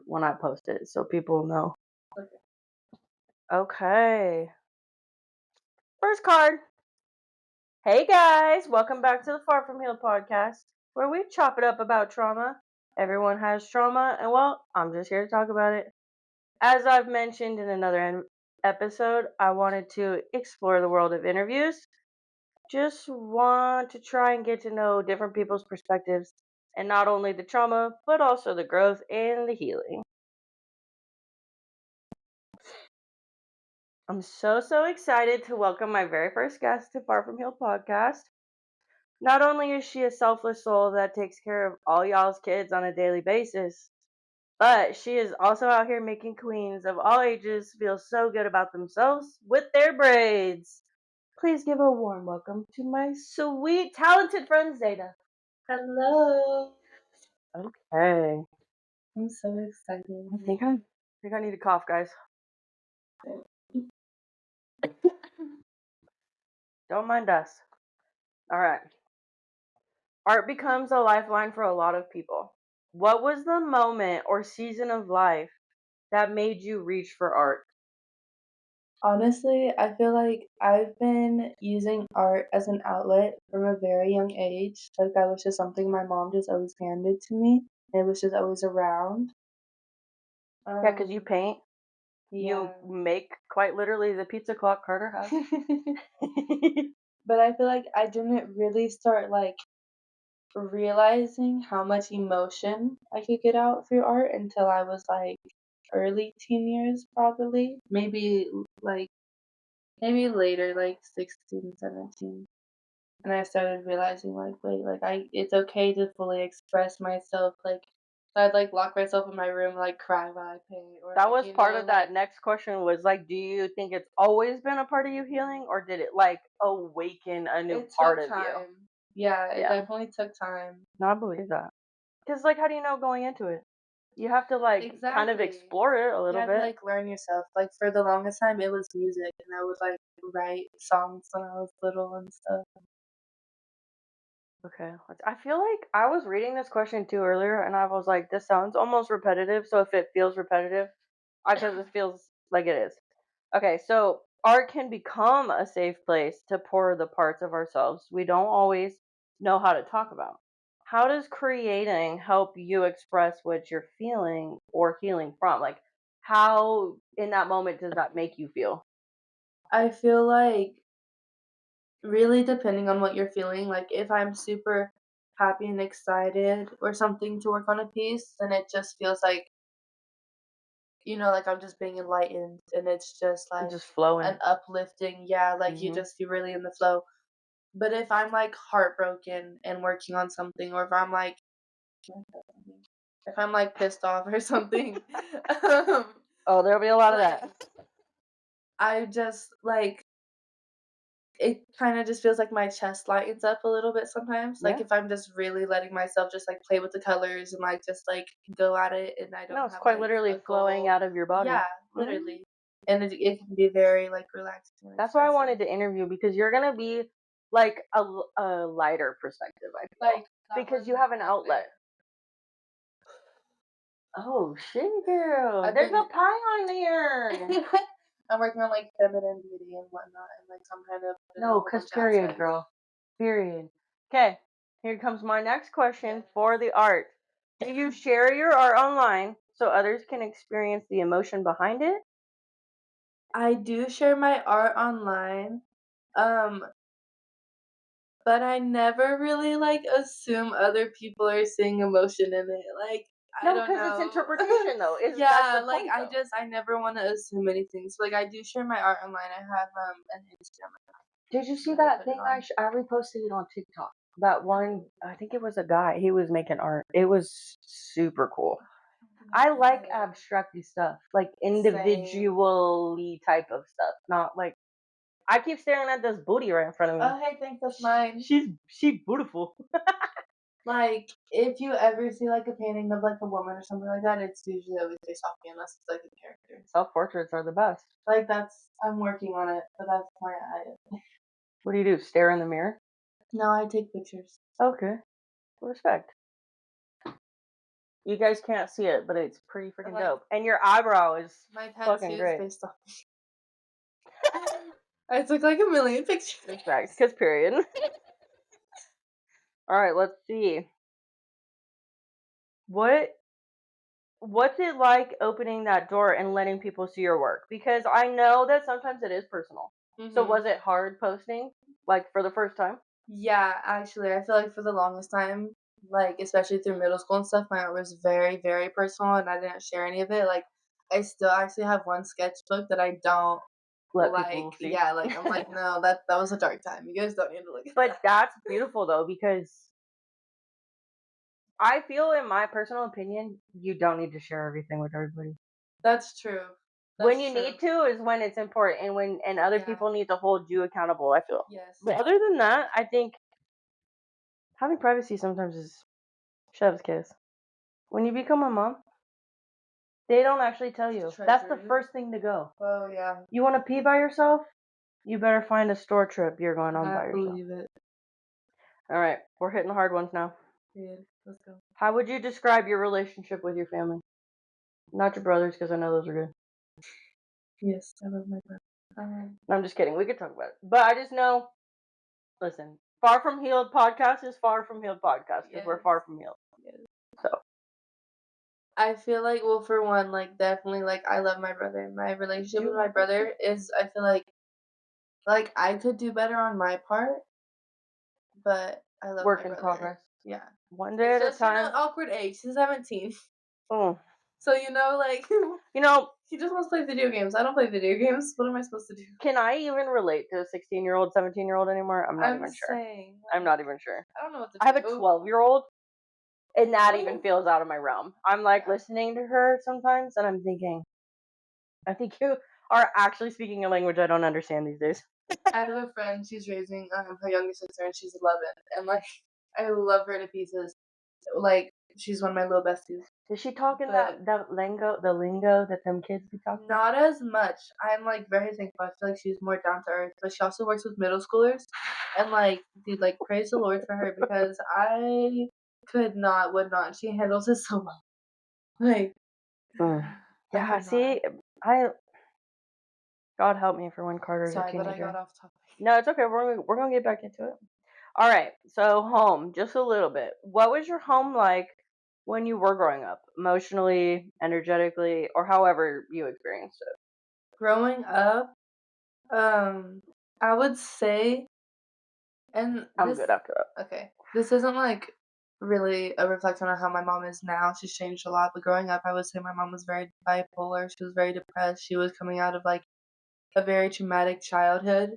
when I post it so people know. Okay. First card. Hey guys, welcome back to the Far From Healed podcast, where we chop it up about trauma. Everyone has trauma, and well, I'm just here to talk about it. As I've mentioned in another episode, I wanted to explore the world of interviews. Just want to try and get to know different people's perspectives, and not only the trauma, but also the growth and the healing. I'm so excited to welcome my very first guest to Far From Healed podcast. Not only is she a selfless soul that takes care of all y'all's kids on a daily basis, but she is also out here making queens of all ages feel so good about themselves with their braids. Please give a warm welcome to my sweet, talented friend Zaida. Hello. Okay. I'm so excited. I think I need to cough, guys. Don't mind us. All right. Art becomes a lifeline for a lot of people. What was the moment or season of life that made you reach for art? Honestly, I feel like I've been using art as an outlet from a very young age. Like that was just something my mom just always handed to me. It was just always around. Yeah, because you Um, paint. You yeah. make quite literally the pizza clock Carter has. But I feel like I didn't really start like realizing how much emotion I could get out through art until I was like early teen years probably. Maybe later, like 16, 17. And I started realizing, like, wait, like, it's okay to fully express myself. Like, so I'd, like, lock myself in my room, like, cry while I paint. Or, That like, was part of that next question was like, do you think it's always been a part of you healing, or did it like awaken a new it part took of you? time. Yeah, it Yeah. definitely took time. No, I believe that. Because like, how do you know going into it? You have to like kind of Exactly. explore it a You little have to, bit. like, learn yourself. Like, for the longest time, it was music. And I would, like, write songs when I was little and stuff. Okay. I feel like I was reading this question too earlier, and I was like, this sounds almost repetitive. So if it feels repetitive, because it feels like it is. Okay, so art can become a safe place to pour the parts of ourselves we don't always know how to talk about. How does creating help you express what you're feeling or healing from? Like, how in that moment does that make you feel? I feel like really depending on what you're feeling, like, if I'm super happy and excited or something to work on a piece, then it just feels like, like I'm just being enlightened and it's just, like, Just flowing. an uplifting like, you Hmm. just you're really in the flow. But if I'm, like, heartbroken and working on something or if I'm, like, pissed off or something, um, Oh, there'll be a lot of like, that. I just, like it kinda just feels like my chest lightens up a little bit sometimes, like, Yeah. if I'm just really letting myself just, like, play with the colors and, like, just, like, go at it and I No, don't it's have, quite like, literally a flowing goal. out of your body. Yeah, Mhm. literally. And it can be very, like, relaxing and That's why I expressive. wanted to interview because you're gonna be like a lighter perspective, I feel, Like, that because one you have an right outlet. there. Oh shit, girl! I've There's a been pie on there. I'm working on, like, feminine beauty and whatnot and, like, so I'm trying to put in a No, whole cause bunch of period, aspects. girl. Period. Okay, here comes my next question for the art. Do you share your art online so others can experience the emotion behind it? I do share my art online, um, but I never really, like, assume other people are seeing emotion in it, like, I No, don't because it's know. interpretation, though. Is that's the Yeah, like, point, though? I never wanna assume anything, so, like, I do share my art online, I have, an Instagram account Did you see that I that put it thing on. I reposted it on TikTok? That one, I think it was a guy. He was making art. It was super cool. I don't think I I've seen like it. abstracty stuff, like Same. individually type of stuff, not like I keep staring at this booty right in front of me. Oh, hey, thanks, that's mine. She beautiful. Like, if you ever see, like, a painting of, like, a woman or something like that, it's usually always based off me unless it's, like, a character. Self portraits are the best. Like, I'm working on it, but that's my idea. What do? Stare in the mirror? No, I take pictures. Okay, respect. You guys can't see it, but it's pretty And, freaking like, dope. And your eyebrow is my fucking tattoos great. based off I took, like, a million pictures. Facts, cause period. All right, let's see. What what's it like opening that door and letting people see your work? Because I know that sometimes it is personal. So Mhm. was it hard posting like for the first time? Yeah, actually, I feel like for the longest time, like, especially through middle school and stuff, my art was very, very personal, and I didn't share any of it, like, I still actually have one sketchbook that I don't Let people like see. yeah, like, I'm like, "No, that was a dark time, you guys don't need to look at But that." that's beautiful though because I feel in my personal opinion, you don't need to share everything with everybody. That's true. When That's you true. need to is when it's important and other Yeah. people need to hold you accountable, I feel. Yes. But other than that, I think having privacy sometimes is chef's kiss. When you become a mom, they don't actually tell To you. That's the treasure. first thing to go. Oh, yeah. You want to pee by yourself? You better find a store trip you're going on I by yourself. believe it. All right, we're hitting the hard ones now. Period. Let's go. How would you describe your relationship with your family? Not your brothers, because I know those are good. Yes, I love my brother. No, I'm just kidding. We could talk about it. But I just know, listen, Far From Healed podcast is Far From Healed podcast because we're Yes. far from healed. Yes. So, I feel like, well, for one, like, definitely, like, I love my brother. My relationship with you my love it too. brother is, I feel like, I could do better on my part, but I love my Work in brother. progress. Yeah. One day It's at a just, time. awkward age. He's 17. Oh, So, like, you know, he just wants to play video games. I don't play video games. What am I supposed to do? can I even relate to a 16-year-old, 17-year-old anymore? I'm not I'm even sure. saying, I'm like, not even sure. I don't know what to I have a do. 12-year-old, and that even Ooh. feels out of my realm. I'm like Yeah. listening to her sometimes, and I'm thinking, I think you are actually speaking a language I don't understand these days. I have a friend, she's raising her younger sister, and she's 11, and like I love her to pieces. Like she's one of my little besties, Is she talking but that lingo that them kids be talking? not as much. I'm like very thankful. I feel like she's more down to earth, but she also works with middle schoolers, and like dude, like praise the Lord for her because I could not, would not. She handles it so well. Like Mm. I Yeah, could not. see, I God help me for when Carter's a Sorry, but I got teenager. off topic. No, it's okay. We're gonna get back into it. All right. So home, just a little bit. What was your home like when you were growing up, emotionally, energetically, or however you experienced it? Growing up, um, I would say, and I'm this good after that. okay. This isn't like really a reflection on how my mom is now. She's changed a lot, but growing up, I would say my mom was very bipolar. She was very depressed. She was coming out of like a very traumatic childhood.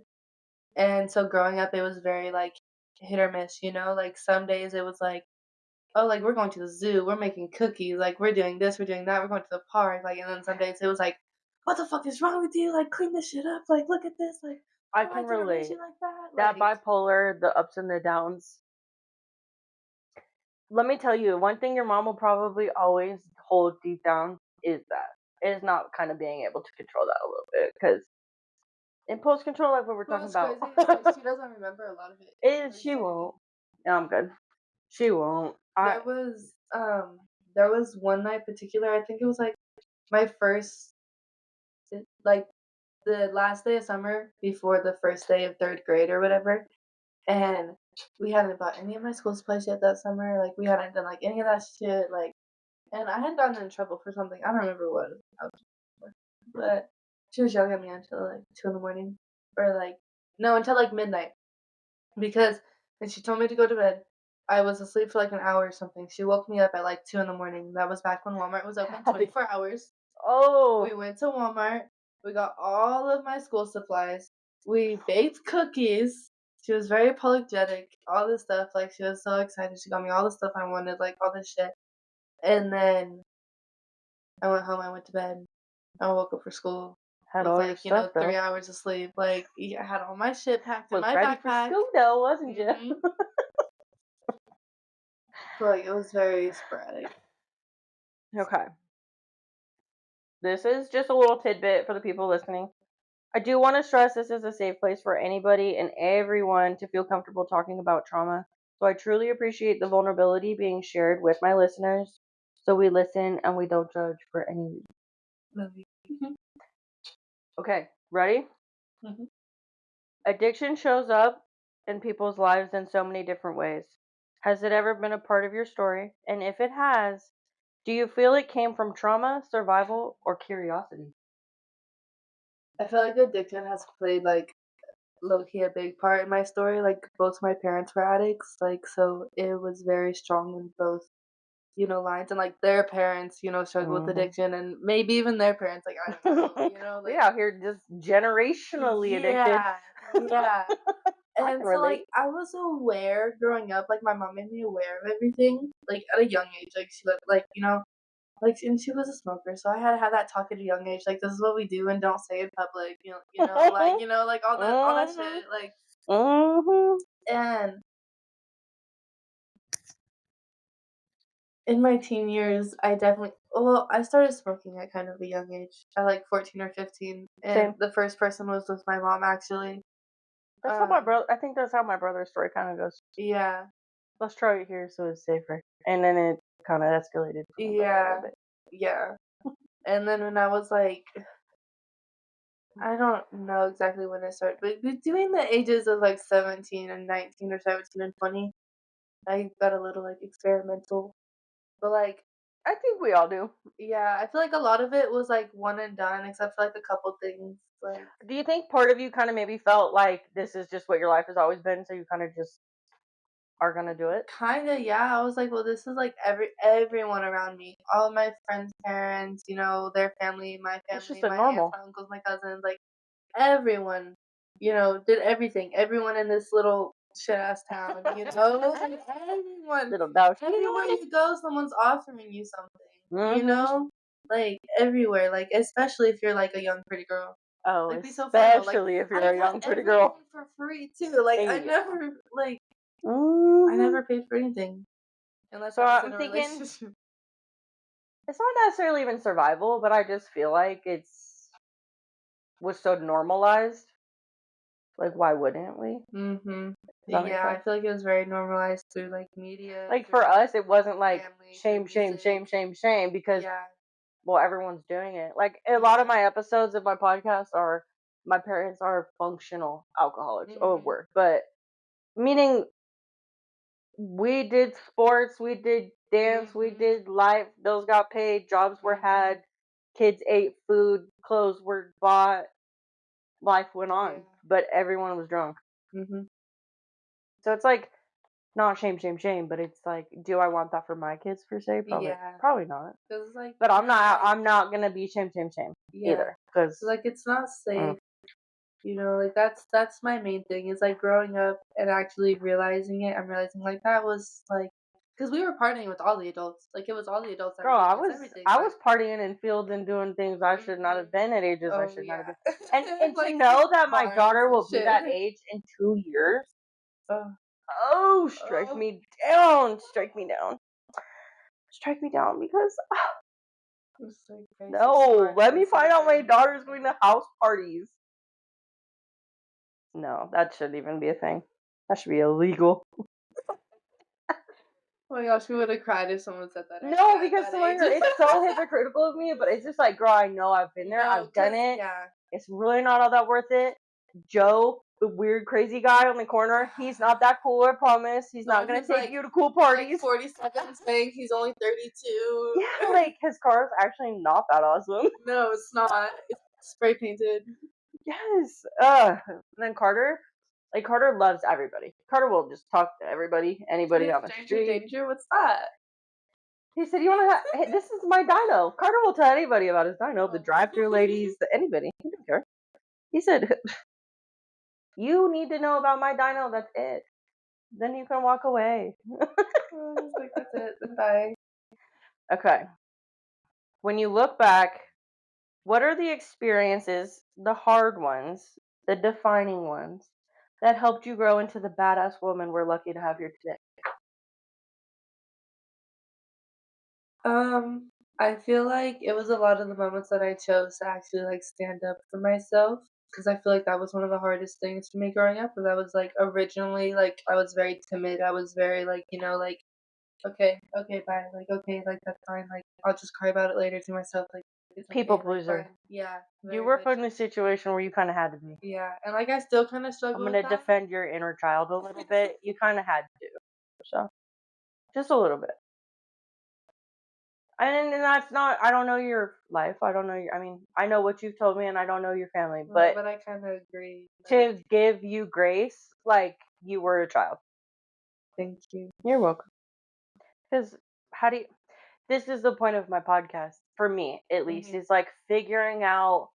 And so growing up, it was very like hit or miss, Like some days it was like, oh, like we're going to the zoo, we're making cookies, like we're doing this, we're doing that, we're going to the park, like, and then some days it was like, what the fuck is wrong with you? Like, clean this shit up. Like, look at this. Like, I oh, I can didn't raise relate. you like that. That Like, bipolar, the ups and the downs. Let me tell you, one thing your mom will probably always hold deep down is not kind of being able to control that a little bit because impulse control, like what we're what talking was about, crazy is like she doesn't remember a lot of it is her she saying it. won't. Yeah, I'm good. She won't. I There was there was one night particular, I think it was like my first like the last day of summer before the first day of third grade or whatever. And we hadn't bought any of my school supplies yet that summer. Like we hadn't done like any of that shit. Like and I had gotten in trouble for something. I don't remember what I was for. But she was yelling at me until like 2 in the morning. Or like no, until like midnight. Because and she told me to go to bed. I was asleep for like an hour or something. She woke me up at like 2 in the morning. That was back when Walmart was open Happy. 24 hours. Oh, We went to Walmart. We got all of my school supplies. We baked cookies. She was very apologetic. All this stuff. Like she was so excited. She got me all the stuff I wanted. Like all this shit. And then I went home. I went to bed. I woke up for school had with all your like stuff 3 though. hours of sleep. Like yeah, I had all my shit packed in Was my ready for backpack. school though, wasn't you? Mhm. So like it was very sporadic. Okay. This is just a little tidbit for the people listening. I do want to stress this is a safe place for anybody and everyone to feel comfortable talking about trauma. So I truly appreciate the vulnerability being shared with my listeners. So we listen and we don't judge for any reason. Love you. Okay, ready? Mhm. Addiction shows up in people's lives in so many different ways. Has it ever been a part of your story? And if it has, do you feel it came from trauma, survival, or curiosity? I feel like addiction has played like low key a big part in my story. Like both my parents were addicts, like so it was very strong in both, lines. And like their parents, struggled with Hmm. addiction, and maybe even their parents, like I don't know, We like out here just generationally addicted. yeah, yeah. I And can so like relate. I was aware growing up, like my mom made me aware of everything, like at a young age. Like she like like and she was a smoker, so I had to have that talk at a young age. Like this is what we do and don't say in public. Like all that Hmm. shit. Like Hmm. and in my teen years, I started smoking at kind of a young age, at like 14 or 15, and Same. the first person was with my mom actually. That's how my Um, brother. I think that's how my brother's story kind of goes. yeah, Let's try it here so it's safer. And then it kind of escalated for my brother a little yeah, bit. yeah. And then when I was like, I don't know exactly when it started, but between the ages of like 17 and 19 or 17 and 20, I got a little like experimental. But like, I think we all do. yeah, I feel like a lot of it was like one and done, except for like a couple things. Like, Do you think part of you kind of maybe felt like this is just what your life has always been, so you kind of just are gonna do it? kinda, yeah. I was like, well, this is like everyone around me, all my friends' parents, their It's just family, a my aunts, normal my uncles, my cousins, like everyone, did everything. Everyone in this little shit ass town, like everyone, little doubt. everywhere you go, someone's offering you something, Mm-hmm. like everywhere, like especially if you're like a young pretty girl. Oh, Like be so fun though. Like especially if I you're a got young pretty girl. everything for free too. Like Yeah. I Hmm. never paid for anything unless So I was in I'm a thinking relationship. it's not necessarily even survival, but I just feel like it's was so normalized. Like, why wouldn't we? Mhm. Does that make Yeah, I sense? feel like it was very normalized through like media, Like for through us, it wasn't like family, through shame, shame, music. shame, shame, shame because Yeah. well, everyone's doing it. Like a lot of Yeah. my episodes of my podcast are my parents are functional alcoholics or Mhm. were, but meaning we did sports, we did dance, we Mhm. did life, bills got paid, jobs were Mhm. had, kids ate food, clothes were bought, life went Yeah. on, but everyone was drunk. Mhm. So it's like not shame, shame, shame, but it's like, do I want that for my kids per se? Yeah. Probably not. 'Cause like But you're right. I'm not gonna be shame, shame, shame Yeah. either, because Like it's not safe. Like that's my main thing is like growing up and actually realizing it. I'm realizing like that was like because we were partying with all the adults. Like it was all the adults that were girl, giving us everything. I was Like, partying in fields and doing things I should not have mhm. been at ages I Oh should not have yeah, been. And to like know that my bars daughter and will be that shit. age in 2 years, Oh, oh, strike oh, me down, strike me down, strike me down because it's like okay, she's no, smart. let Let me me sit find up out my there. daughter's going to house parties. No, that shouldn't even be a thing. That should be illegal. Oh my gosh, we would have cried if someone said that No, at because that age. it's so hypocritical of me, but it's just like, girl, I know I've been there, No, I've done cause it. yeah. It's really not all that worth it. Joe, the weird, crazy guy on the corner, he's not that cool, I promise. He's The not one gonna who's take you to cool like parties. 47 saying he's only 32. Yeah, like his car is actually not that awesome. No, it's not. It's spray painted. Yes. And then Carter, like Carter loves everybody. Carter will just talk to everybody, anybody on the Stranger street. danger. What's that? He said, "You want to have? Hey, this is my dyno." Carter will tell anybody about his dyno, the Oh. drive-through ladies, anybody. He don't care. He said, "You need to know about my dyno. That's it. Then you can walk away." I was like, that's it. Then bye. Okay. When you look back, what are the experiences, the hard ones, the defining ones, that helped you grow into the badass woman we're lucky to have here today? I feel like it was a lot of the moments that I chose to actually like stand up for myself because I feel like that was one of the hardest things for me growing up. Because I was like originally like I was very timid. I was very like okay, okay, bye. Like, okay, like that's fine. Like, I'll just cry about it later to myself. Like, it's People okay. Like, pleaser. fine. Yeah, You very were much. put in a situation where you kind of had to be. Yeah, and like I still kind of I'm struggle with gonna that. defend your inner child a little bit. You kind of had to, so just a little bit. And that's not. I don't know your life. I don't know your. I mean, I know what you've told me, and I don't know your family. Right, But but I kind of agree. Like, to give you grace, like you were a child. thank you. You're welcome. Because how do you? This is the point of my podcast for me, at least. Mhm. Is like figuring out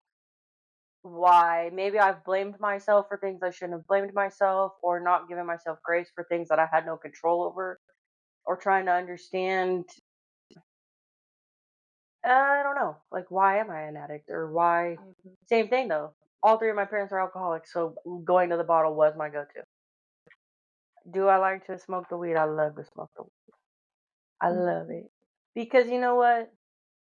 why maybe I've blamed myself for things I shouldn't have blamed myself, or not giving myself grace for things that I had no control over, or trying to understand. I don't know, like why am I an addict, or why? Mhm. Same thing though. All three of my parents are alcoholics, so going to the bottle was my go-to. Do I like to smoke the weed? I love to smoke the weed. I love Mhm. it because you know what?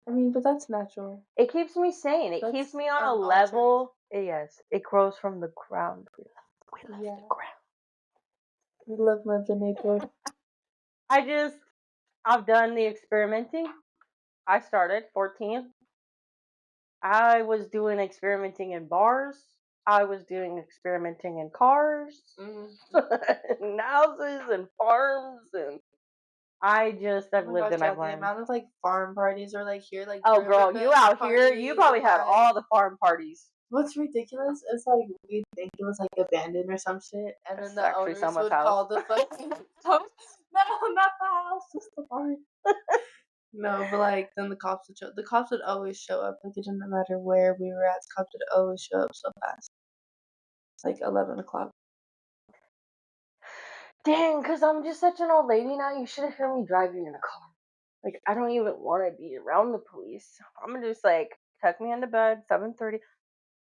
I mean, but that's natural. It keeps me sane. It keeps That's me on a unaltered. level. Yes, it grows from the ground. We love the Yeah, ground. we love Mother Nature. I just, I've done the experimenting. I started 14. I was doing experimenting in bars. I was doing experimenting in cars, Mm. in houses, and farms, and Oh I've my lived gosh, and yeah, I've the learned. amount of like farm parties or like here, like Oh, girl, you riverbed out here, you parties, probably had like all the farm parties. what's ridiculous is like we think it was like abandoned or some shit, and then It's the actually owners someone's would house. call the fucking house. No, not the house, just the barn. No, but like then the cops would always show up. Like it didn't matter where we were at, the cops would always show up so fast. It's like 11 o'clock. Dang, because I'm just such an old lady now. You should have heard me driving in a car. Like, I don't even want to be around the police. I'm just like, tuck me into bed, 7:30.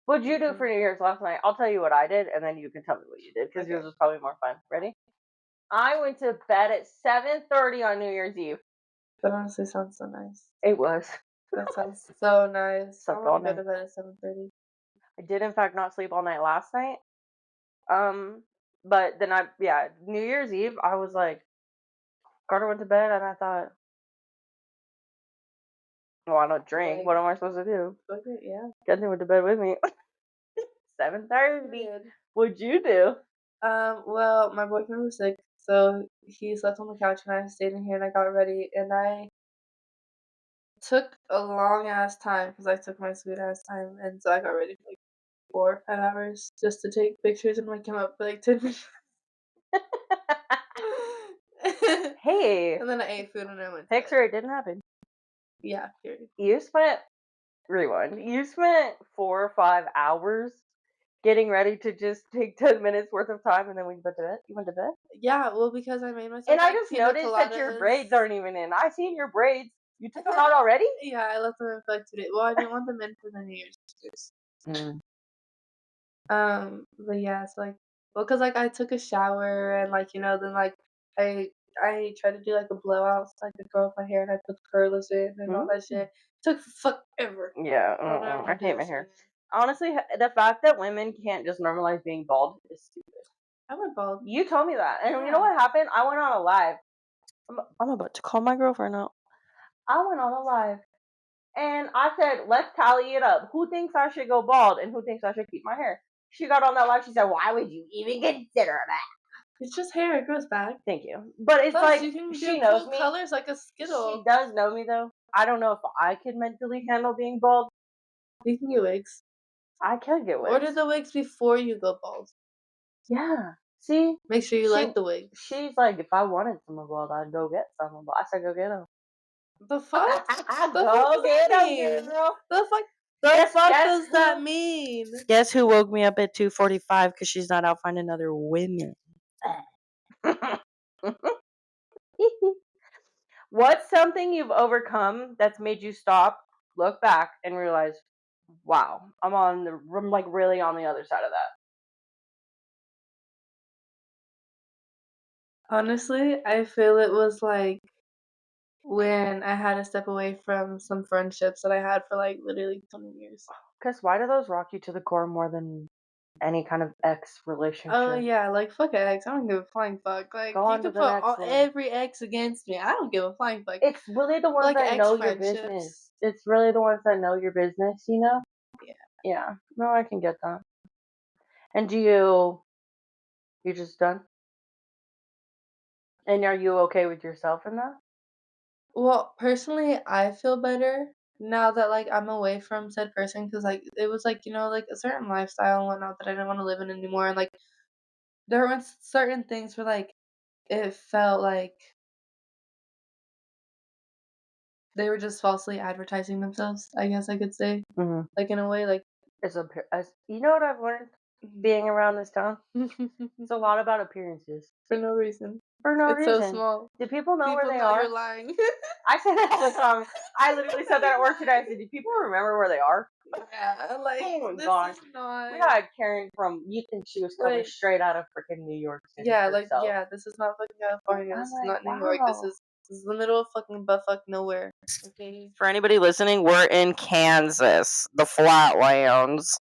What'd you do Mhm. for New Year's last night? I'll tell you what I did, and then you can tell me what you did, because yours Okay. was probably more fun. Ready? I went to bed at 7:30 on New Year's Eve. That honestly sounds so nice. It was. That sounds so nice. I Slept want all to go night. to bed at 7:30. I did, in fact, not sleep all night last night. Um, but then New Year's Eve, I was like, Carter went to bed, and I thought, well, I don't drink. Like, What am I supposed to do? okay, yeah. Kenzie went to bed with me. 7:30. Period. What'd you do? Well, my boyfriend was sick, so he slept on the couch and I stayed in here and I got ready and I took a long ass time because I took my sweet ass time and so I got ready for like 4 or 5 hours just to take pictures and like come up for like 10 minutes. Hey, And then I ate food and I went to bed. picture it didn't happen. Yeah, period. You spent rewind. You spent 4 or 5 hours getting ready to just take 10 minutes worth of time, and then we went to bed. You went to bed, Yeah, well, because I made and myself I like just pina noticed that your coladas. braids aren't even in. I seen your braids. You took them out already? Yeah, I left them in for like 2 days. Well, I didn't want them in for the New Year's pictures. Mm. But yeah, it's like, well, cause like I took a shower and like then like I I tried to do like a blowout, so I could grow up my hair and I put the curlers in and all that Mm. shit. Took forever. Yeah, I don't ever I want to do hate that my shit hair. again. Honestly, the fact that women can't just normalize being bald is stupid. I went bald. You told me that, and you know Yeah. what happened? I went on a live. I'm about to call my girlfriend out. I went on a live. And I said, let's tally it up. Who thinks I should go bald and who thinks I should keep my hair? She got on that live. She said, why would you even consider that? It's just hair. It grows back. Thank you. But it's Plus, like, you can she do knows cool me. colors like a She Skittle. does know me, though. I don't know if I could mentally handle being bald. You can get wigs. I could get Order wigs. the wigs before you go bald. Yeah. See? Make sure you She, like the wig. she's like, if I wanted some bald, I'd go get some. But I said, go get them. The fuck? The fuck Go does that get them, mean? girl. The fuck? The fuck does that mean? Guess who woke me up at 2:45 because she's not out finding other women? What's something you've overcome that's made you stop, look back, and realize, wow, I'm like really on the other side of that. Honestly, I feel it was like when I had to step away from some friendships that I had for like literally 20 years. Because why do those rock you to the core more than any kind of ex Oh, relationship. yeah, like, fuck a ex, I don't give a flying fuck, like, Go you on to can the put next all one. every ex against me, I don't give a flying fuck. It's really the ones Like, that ex know your business. friendships. It's really the ones that know your business, you know? Yeah. Yeah. No, I can get that. And you just done? And are you okay with yourself in that? Well, personally, I feel better now that, like, I'm away from said person because like, it was, like, like, a certain lifestyle and whatnot that I didn't wanna live in anymore, and, like, there were certain things where, like, it felt like they were just falsely advertising themselves, I guess I could say, Mhm. like, in a way, like You know what I've learned Mhm. being around this town? It's a lot about appearances. For no reason. For no It's so reason. small. Do people know where People they know you're are? lying. I say that all the time. I literally People know said that at you're work today. I lying. said, do people remember where they are? Yeah, like, Oh my this gosh. is We not got Karen from, you think she was coming like straight out of freaking New York City yeah, like, herself. yeah, this is not fucking California, I'm this is like, not New York, this wow. is this is the middle of fucking buttfuck nowhere. Okay? For anybody listening, we're in Kansas, the Flatlands.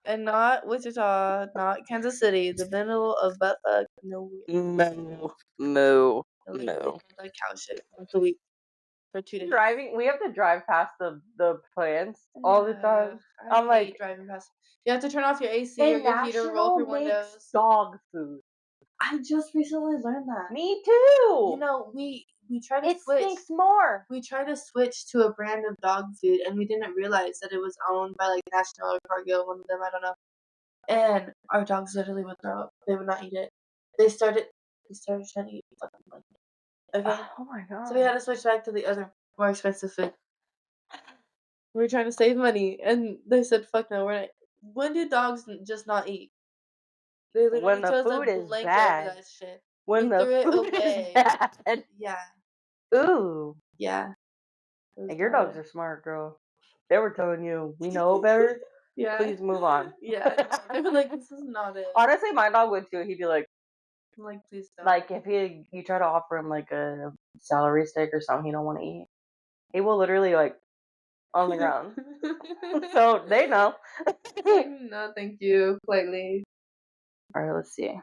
And not Wichita, not Kansas City, the middle of buttfuck nowhere. No, no, I literally no. sounds like cow shit once a week for 2 days. We have to drive past the plants all the Ugh, time. I I'm like, hate driving past. You have to turn off your AC or a your heater, roll up national your makes windows. dog food. I just recently learned that. Me too. We try to It switch. stinks more. We tried to switch to a brand of dog food, and we didn't realize that it was owned by like National or Cargill, one of them, I don't know. And our dogs literally would throw up. They would not eat it. They started. They started trying to eat fucking blanket. Okay, Oh my so we had god. to switch back to the other more expensive food. We were trying to save money, and they said, "Fuck no, we're not." When do dogs just not eat? They When literally the chose a food is blanket over bad. that shit. When We the threw it food is away. bad. Yeah, Ooh. yeah, it was And your not dogs it. are smart, girl. They were telling you, we know better. Yeah, Please move on. yeah. They were like, "This is not it." Honestly, my dog would too. He'd be I'm like, "Please don't." like if you try to offer him like a celery stick or something he don't want to eat, he will literally like on the ground. So they know. Like, no, thank you, politely. All right, let's see.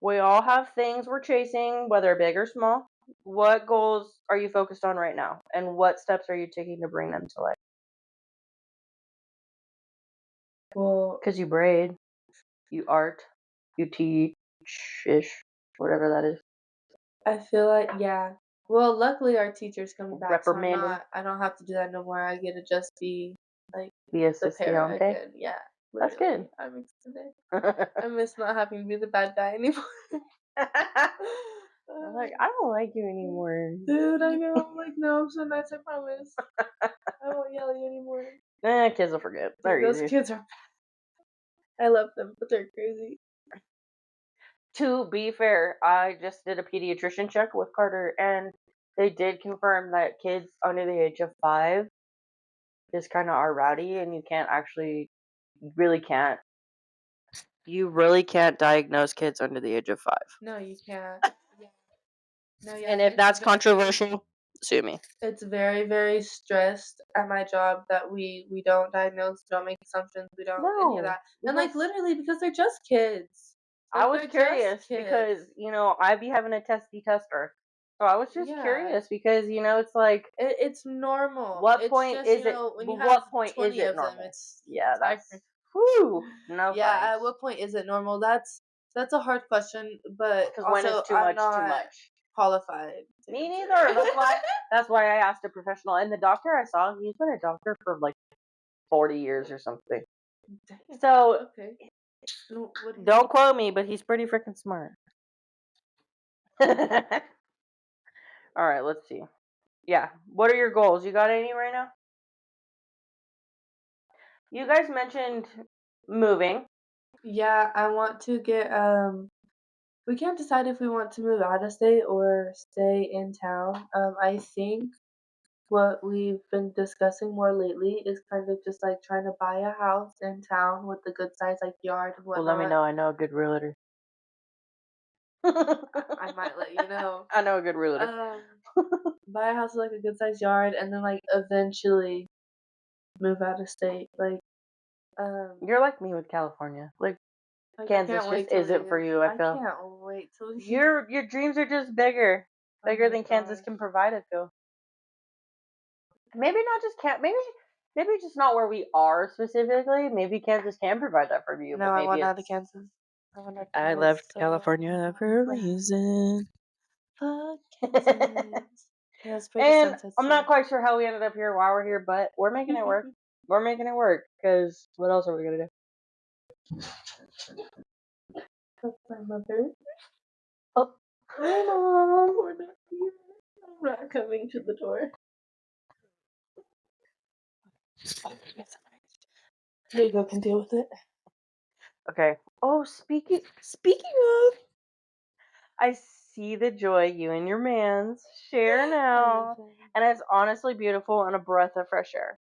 We all have things we're chasing, whether big or small. What goals are you focused on right now, and what steps are you taking to bring them to life? Well, Because you braid, you art, you teach ish, whatever that is. I feel like yeah. Well, luckily our teacher's coming back, so Reprimanding I don't have to do that no more. I get to just be like the the parent assistente. again. Yeah, That's literally. good. I'm excited. I miss not having to be the bad guy anymore. I'm like, I don't like you anymore. Dude, I know. I'm like, no, I'm so nice. I promise. I won't yell at you anymore. Kids will forget. Dude, They're those easy. kids are. I love them, but they're crazy. To be fair, I just did a pediatrician check with Carter, and they did confirm that kids under the age of 5 just kind of are rowdy, and really can't, you really can't diagnose kids under the age of 5. No, you can't. Yeah. No, yeah, And if that's controversial, sue me. it's very, very stressed at my job that we don't diagnose, don't make assumptions, we don't any of No, that. And because like literally because they're just kids. I Like was they're just curious kids. because, I'd be having a testy tester. So I was just Yeah. curious because, it's like, It's normal. It's just, when you have what point is 20 it of them, normal? it's Yeah, hard. whew, no Yeah, at thanks. what point is it normal? That's a hard question, but Because when is also too I'm much too not much? qualified to Me answer. neither. That's why I asked a professional. And the doctor I saw, he's been a doctor for like 40 years or something. Damn. So Okay. No, what do you don't think? quote me, but he's pretty freaking smart. All right, let's see. Yeah, what are your goals? You got any right now? You guys mentioned moving. Yeah, I want to get we can't decide if we want to move out of state or stay in town. I think what we've been discussing more lately is kind of just like trying to buy a house in town with a good size like yard and Well, let me whatnot. know. I know a good realtor. I might let you know. I know a good realtor. Um, buy a house with like a good size yard and then like eventually move out of state. Like You're like me with California. Like Like, I Kansas can't just wait to isn't for leave. you, I I feel. can't wait to leave. Your dreams are just bigger. Oh Bigger my than Kansas gosh. can provide, I feel. Maybe not just can maybe just not where we are specifically. Maybe Kansas can provide that for you, No, but I maybe want out of it's Kansas. I want out of I Kansas left so California for a bad. reason. Fuck Kansas. Yeah, let's pray the And sun sets I'm not soon. quite sure how we ended up here, why we're here, but we're making it work. We're making it work because what else are we gonna do? That's my mother. Oh, hi, mom. We're not here. I'm not coming to the door. Here you go, can deal with it. Okay. Oh, speaking of, I see the joy you and your man's share I love now, him. and it's honestly beautiful and a breath of fresh air.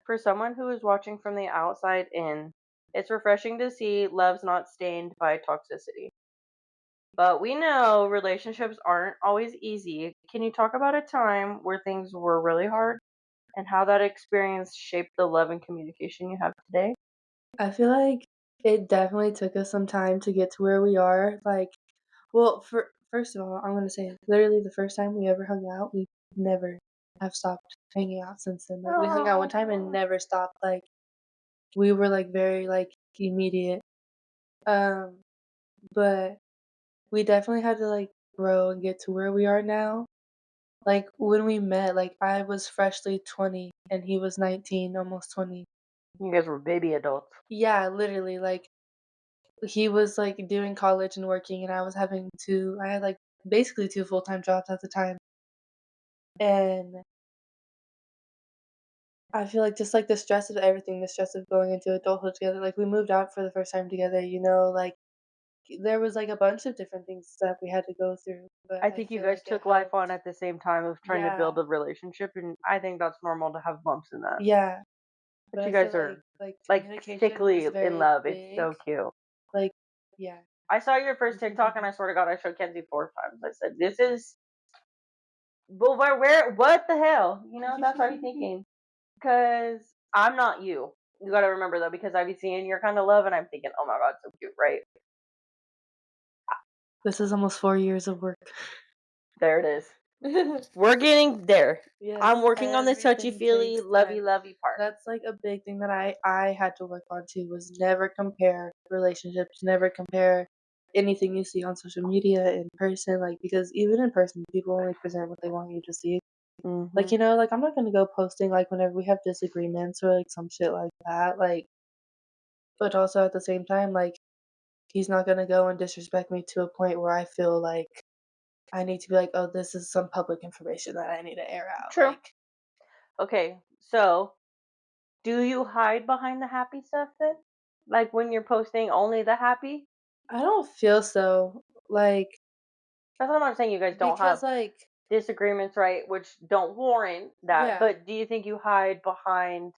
For someone who is watching from the outside in, it's refreshing to see love's not stained by toxicity. But we know relationships aren't always easy. Can you talk about a time where things were really hard and how that experience shaped the love and communication you have today? I feel like it definitely took us some time to get to where we are. Like, well, first of all, I'm gonna say literally the first time we ever hung out, we never have stopped hanging out since then. Like, we hung out one time and Oh, never stopped. Like, we were like very like immediate. Um, but we definitely had to like grow and get to where we are now. Like when we met, like I was freshly 20 and he was 19, almost 20. you guys were baby adults. Yeah, literally, like he was like doing college and working, and I had like basically two full-time jobs at the time. And I feel like just like the stress of everything, the stress of going into adulthood together, like we moved out for the first time together, like there was like a bunch of different things that we had to go through, but I I think you feel guys like it took life on helped. at the same time of trying to Yeah, build a relationship, and I think that's normal to have bumps in that. yeah, but But you I feel guys are like like communication sickly was in very love. It's big. so cute. Like, yeah. I saw your first TikTok, and I swear to God, I showed Kenzie 4 times. I said, "This is, but what the hell?" That's what I'm thinking. Because I'm not you. You got to remember though, because I be seeing your kind of love, and I'm thinking, "Oh my God, so cute!" Right This is almost 4 years of work. there, it is. We're getting there. I'm Yes, working on this touchy everything feely, takes lovey time. lovey part. That's like a big thing that I had to work on too, was never compare relationships, never compare anything you see on social media in person, like because even in person people only present what they want you to see. Like, Hmm. like I'm not gonna go posting like whenever we have disagreements or like some shit like that. Like, but also at the same time, like he's not gonna go and disrespect me to a point where I feel like I need to be like, oh, this is some public information that I need to air out. True. Okay, so do you hide behind the happy stuff then? Like when you're posting only the happy? I don't feel so. Like, That's what I'm not saying you guys don't have because like, disagreements, right? Which don't warrant that. yeah. But do you think you hide behind,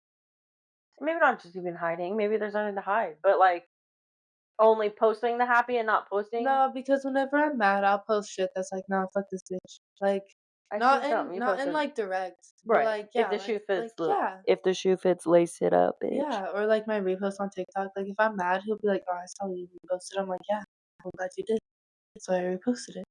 maybe not just even hiding, maybe there's nothing to hide, but like only posting the happy and not posting? No, because whenever I'm mad, I'll post shit that's like, nah, fuck this bitch. Like, I see something you not in posted. like direct, but Right. like, If yeah, the shoe like fits, yeah, if the shoe fits, lace it up, bitch. yeah, or like my repost on TikTok. Like, if I'm mad, he'll be like, oh, I saw you reposted. I'm like, yeah, I'm glad you did. So I reposted it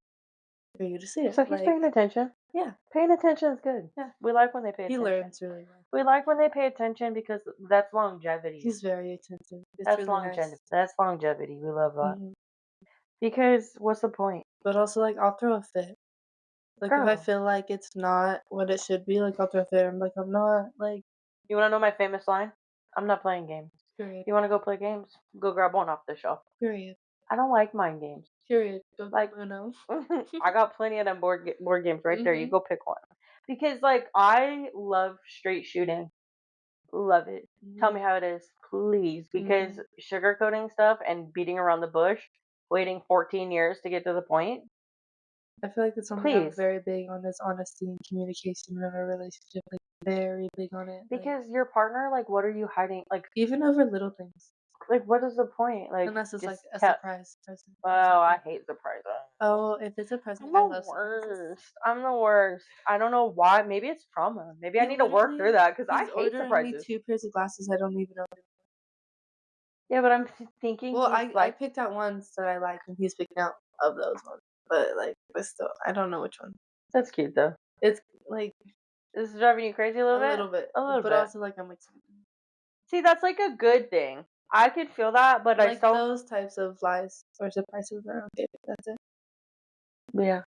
for you to see it. So he's Like, paying attention. yeah, Paying attention is good. yeah, We like when they pay he attention. learns really well. We like when they pay attention because that's longevity. He's very attentive. It's That's really longevity. nice. That's longevity. We love that. Hmm. Because what's the point? But also, like, I'll throw a fit. Like, if I Girl, feel like it's not what it should be, like, I'll throw a fit. I'm like, I'm not, like, you want to know my famous line? I'm not playing games. period, You want to go play games? Go grab one off the shelf. period, I don't like mind games. period. Go Like, Uno. I got plenty of them board games right there. You Mhm, go pick one. Because, like, I love straight shooting. Love it. Tell me mhm, how it is, please. Because mhm. sugarcoating stuff and beating around the bush, waiting 14 years to get to the point, I feel like that's something I'm please. very big on is honesty and communication in a relationship. Like, very big on it. Like, Because your partner, like, what are you hiding? even over little things, What is the point? Like, unless it's like just a tell. surprise present or Oh, I something. hate surprises. Oh, if it's a present, I'm I the love surprises. worst. I'm the worst. I don't know why. Maybe it's trauma. Maybe I He need to work through literally, that because I he's hate ordering me surprises. 2 pairs of glasses I don't even own. Yeah, but I'm thinking Well, he's I like, picked out ones that I like, and he's picking out of those ones. But still, I don't know which one. that's cute though. It's like Is this driving you crazy a little a bit? little bit, A little but bit. also like I'm excited. See, that's like a good thing. I could feel that, but I Like still, those types of lies or surprises are okay. That's it. yeah.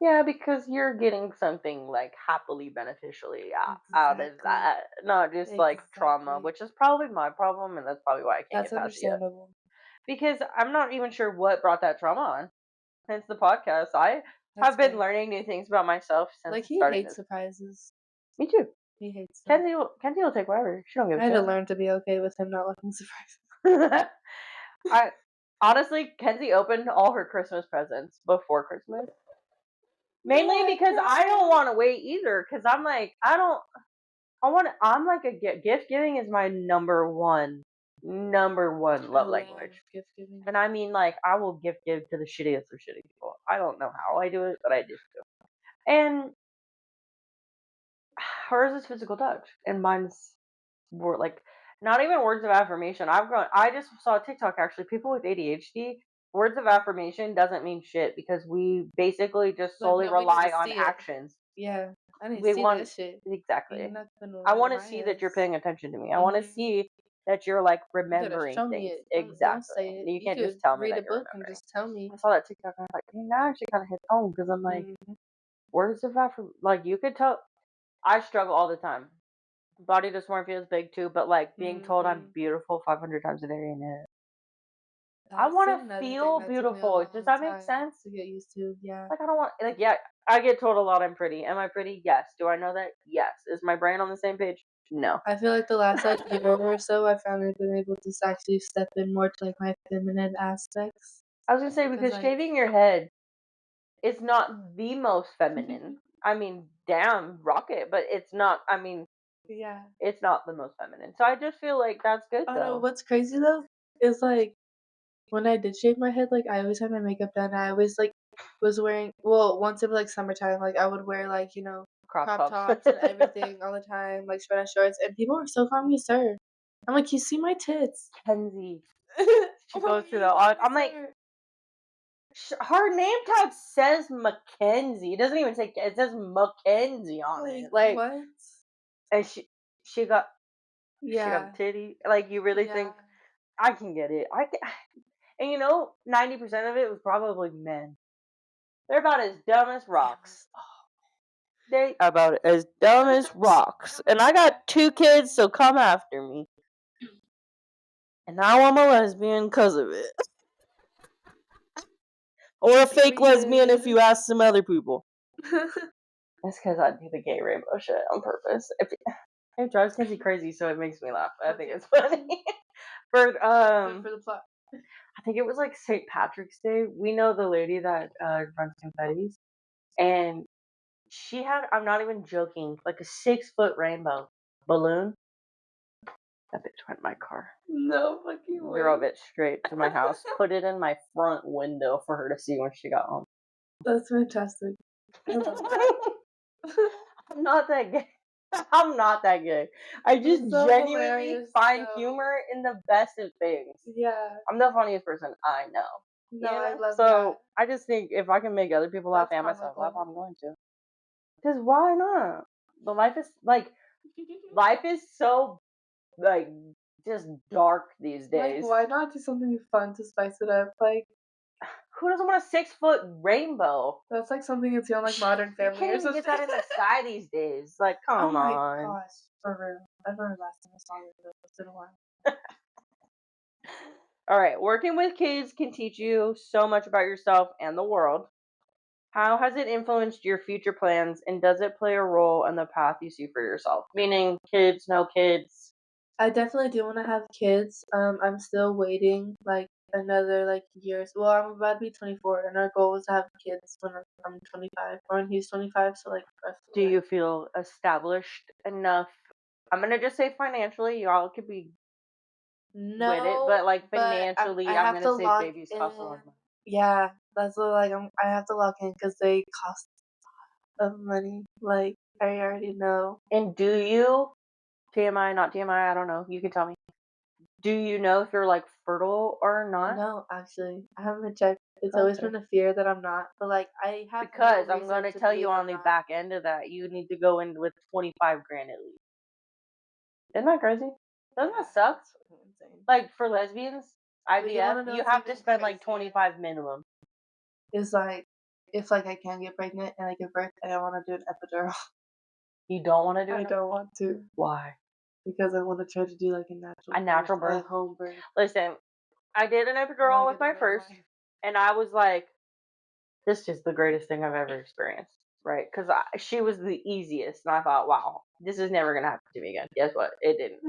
Yeah, because you're getting something like happily beneficially out of Exactly. that, not just like trauma, Exactly. which is probably my problem, and that's probably why I can't That's get past it yet. understandable. Because I'm not even sure what brought that trauma on. Hence the podcast. I That's have been fair. learning new things about myself since Like he starting hates this. surprises. Me too. He hates them. Kenzie will take whatever. She don't give I had to a learn to be okay with him not liking surprises. shit. I honestly, Kenzie opened all her Christmas presents before Christmas. No, Mainly I because I don't can't. want to wait either. Because I'm like, I don't. I'm like a gift giving is my number one I love love language. gift giving. And I mean, like, I will gift give to the shittiest of shitty people. I don't know how I do it, but I just do. And hers is physical touch, and mine's were like not even words of affirmation. I just saw a TikTok actually. People with ADHD, words of affirmation doesn't mean shit because we basically just Like solely no, we need to rely on see it. actions. Yeah, I need to We see that want shit. You're exactly. not gonna I lie to want to my see that you're ass. paying attention to me. I want to Mhm. see that you're like You gotta remembering show me things. it. Don't Exactly. say it. You You can't just could tell me read that a you're book and remembering. just tell me. I saw that TikTok and I was like, dang, that actually kind of hits home because I'm like, Mhm. words of affirmation. Like you could tell. I struggle all the time. Body dysmorphia is big too, but like being told I'm Mhm. beautiful 500 times a day and I That's want to another thing feel that took me a beautiful. Does long that make time sense? to get used to. Yeah. Like I don't want like yeah, I get told a lot I'm pretty. Am I pretty? Yes. Do I know that? Yes. Is my brain on the same page? No. I feel like the last like year or so, I finally been able to actually step in more to like my feminine aspects. I was gonna say Cause because like, shaving your head is not the most feminine. I mean, damn, rock it, but it's not. I mean, yeah. it's not the most feminine. So I just feel like that's good Oh no, though. what's crazy though is like when I did shave my head, like I always had my makeup done. I always like was wearing well, once it was like summertime, like I would wear like, Crop crop tops. tops and everything all the time, like short shorts, and people were still calling me sir. I'm like, you see my tits. Kenzie. She Oh, goes through you the. call me I'm like, sir. her name tag says Mackenzie. It doesn't even say it says Mackenzie on Like it. Like, what? and she got she got a Yeah. titty. Like, you really Yeah. think I can get it? And 90% of it was probably men. They're about as dumb as rocks. Families. Oh, They about as dumb as rocks. And I got 2 kids, so come after me. And now I'm a lesbian because of it. Or a fake lesbian if period. you ask some other people. That's because I do the gay rainbow shit on purpose. It drives Kenzie crazy, so it makes me laugh. I think Okay. it's funny. For Good for the plot. I think it was like St. Patrick's Day. We know the lady that runs confettis, and she had. I'm not even joking. Like a 6 foot rainbow balloon. That bitch went in my car. No fucking Drove way. it straight to my house. Put it in my front window for her to see when she got home. That's fantastic. I love that. I'm not that gay. I'm not that gay. I That's just so genuinely hilarious find though. humor in the best of things. Yeah. I'm the funniest person I know. No, I love that. So I just think if I can make other people laugh That's and myself laugh, comical. I'm going to. Because why not? The life is so like just dark these Like, days. why not do something fun to spice it up? Like, Who doesn't want a 6 foot rainbow? that's like something you see on like Modern You Family can't or even get something. that in the sky these days. Like, Oh come my on. gosh, for real. I remember last time I saw it, though. It's been a while. All right, working with kids can teach you so much about yourself and the world. How has it influenced your future plans, and does it play a role in the path you see for yourself? Meaning, kids, no kids. I definitely do want to have kids. I'm still waiting like another like years. Well, I'm about to be 24, and our goal was to have kids when I'm 25, or when he's 25. So like Do roughly like you feel established enough? I'm gonna just say financially, y'all could be with it, no, but like but I financially, I'm have gonna to say lock babies cost a lot in. of money. Yeah, that's what like I have to lock in because they cost of money. Like I already know. And do you TMI, not TMI? I don't know. You can tell me. Do you know if you're like fertile or not? No, actually, I haven't checked. It's always Okay. been a fear that I'm not, but, like, I have no Because I'm reason gonna to tell you believe on I'm the not. back end of that, you need to go in with 25 grand at least. Isn't that crazy? Doesn't Yeah, that suck? that's fucking insane. Like for lesbians, But you IVF, wanna know you what's have to even spend like crazier? 25 minimum. Is, like, if, like, I can get pregnant and I give birth, I don't wanna do an epidural. You don't want to do I it? don't want to Why? because I wanna try to do, like, a natural A birth, natural a birth? home birth. Listen, I did an I wanna epidural with get my it out of first, life. and I was like, this is the greatest thing I've ever experienced, right? Because she was the easiest, and I thought, wow, this is never gonna happen to me again. Guess what? It didn't.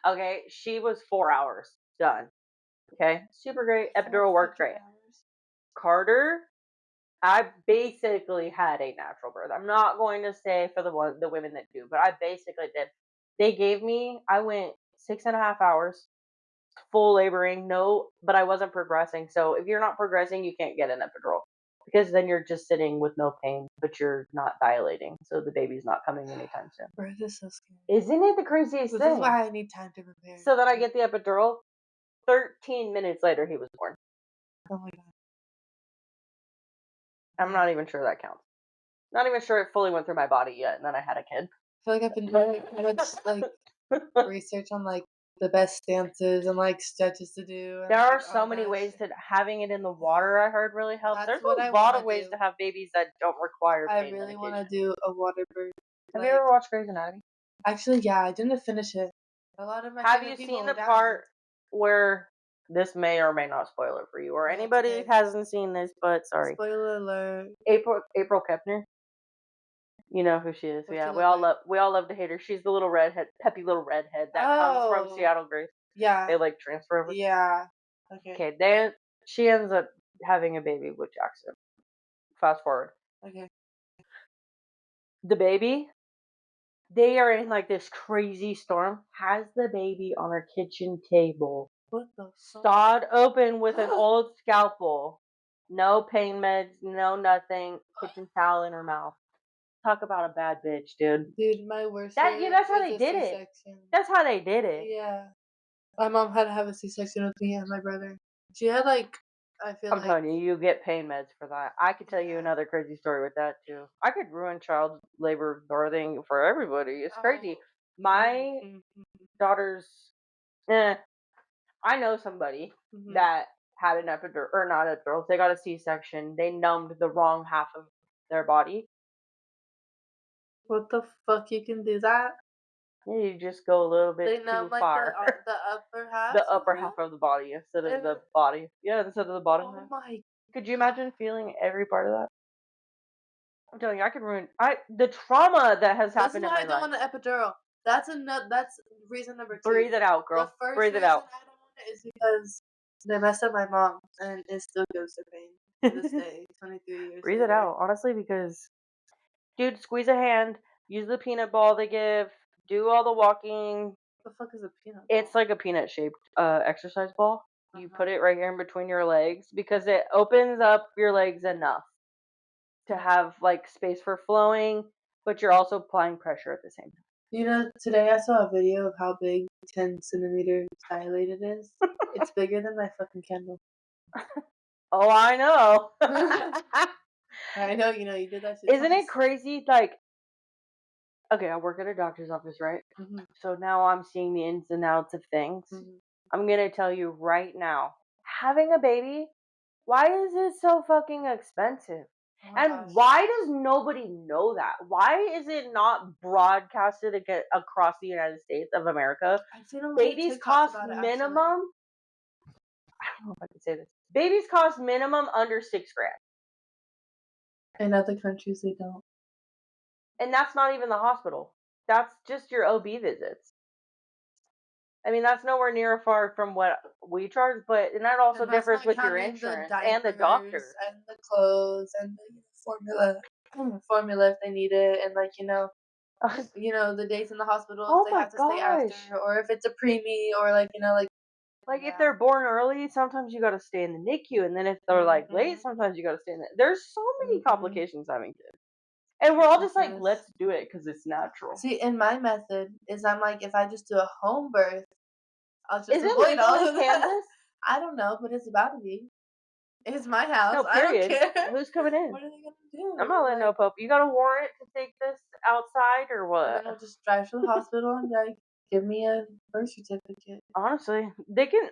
Okay, she was 4 hours done. Okay, super great. 4 Epidural worked fucking great. hours. Carter, I basically had a natural birth. I'm not going to say for the women that do, but I basically did. They gave me. I went 6.5 hours full laboring, no, but I wasn't progressing. So if you're not progressing, you can't get an epidural because then you're just sitting with no pain, but you're not dilating. So the baby's not coming anytime soon. Birth is so scary. Isn't it the craziest This is thing? why I need time to prepare. So then I get the epidural. 13 minutes later, he was born. Oh my god. I'm not even sure that counts. Not even sure it fully went through my body yet, and then I had a kid. I feel like I've been doing too much, like, research on, like, the best stances and, like, stretches to do and, There are like, so all many that ways shit. to having it in the water. I heard really helps. That's There's what I a lot of wanna ways do. to have babies that don't require I pain really wanna medication. do a water birth. Have you Like, ever watched Grey's Anatomy? actually, yeah, I didn't finish it. A lot of my Have favorite you people seen the have died. part where this may or may not spoil it for you, or No, it's anybody okay. hasn't seen this, but sorry. Spoiler alert. April Kepner, you know who she is. What she Yeah, look like? we all love to hate her. She's the little redhead, peppy little redhead that comes from Oh, Seattle Grace. yeah, They like transfer over. yeah. Okay, Okay, then she ends up having a baby with Jackson. Fast forward, okay. the baby. They are in like this crazy storm. Has the baby on her kitchen table, What the fuck? sawed open with an old scalpel. No pain meds, no nothing. Kitchen towel in her mouth. Talk about a bad bitch, dude. Dude, my worst fear That's how is they a did it. C-section. That's how they did it. Yeah. My mom had to have a C-section with me and my brother. She had, like, I feel I'm like, telling you, you get pain meds for that. I could tell you yeah. another crazy story with that too. I could ruin child labor birthing for everybody. It's crazy. Oh. My Mhm, daughter's eh, I know somebody mhm. that had an epidural, or not epidural. They got a C-section. They numbed the wrong half of their body. What the fuck, you can do that? You just go a little bit They numb, too like, far. the upper half The of upper half you? of the body instead of And the body. Yeah, instead of the bottom oh half. my Could you god. imagine feeling every part of that? I'm telling you, I could ruin the trauma that has This is happened in why my I don't life. want an epidural. That's reason number 2. Breathe it out, The girl. first Breathe it reason out. I don't want it is because they messed up my mom, and it still gives her pain to this day, 23 years Breathe it later. out, honestly, because dude, squeeze a hand, use the peanut ball they give, do all the walking. The fuck is a peanut ball? It's like a peanut shaped exercise ball. You Uh-huh. put it right here in between your legs because it opens up your legs enough to have like space for flowing, but you're also applying pressure at the same You know, today I saw a video of how big 10 centimeter dilated is. It's bigger than my fucking candle. time. Oh, I know. I know, you did that shit Isn't it twice. crazy? Like, okay, I work at a doctor's office, right? Mhm, So now I'm seeing the ins and outs of things. mhm. I'm gonna tell you right now, having a baby, why is it so fucking expensive? Oh my And gosh. why does nobody know that? Why is it not broadcasted across the United States of America? I've seen a lot of Babies TikToks cost about it actually. minimum, I don't know if I can say this. Babies cost minimum under 6 grand. In other countries, they don't. And that's not even the hospital. That's just your OB visits. I mean, that's nowhere near far from what we charge, but and that also And that's differs not with your counting the insurance and the diapers doctor. and the clothes and the formula, formula if they need it, and like the days in the hospital if Oh they my have to stay after, gosh. or if it's a preemie, or like Like if yeah. they're born early, sometimes you gotta stay in the NICU, and then if they're like late, Mhm. sometimes you gotta stay in the. There's so many Mhm. complications having kids, and we're all just like, Yes. let's do it because it's natural. See, in my method is I'm like, if I just do a home birth, I'll just Is it avoid legal all in of that. Kansas? I don't know, but it's about to be. It's my house. No, I don't period. care. Who's coming in? What are they gonna do? I'm not letting no Like, pope. You got a warrant to take this outside or and what? then I'll just drive to the hospital and like give me a birth certificate. Honestly, they can.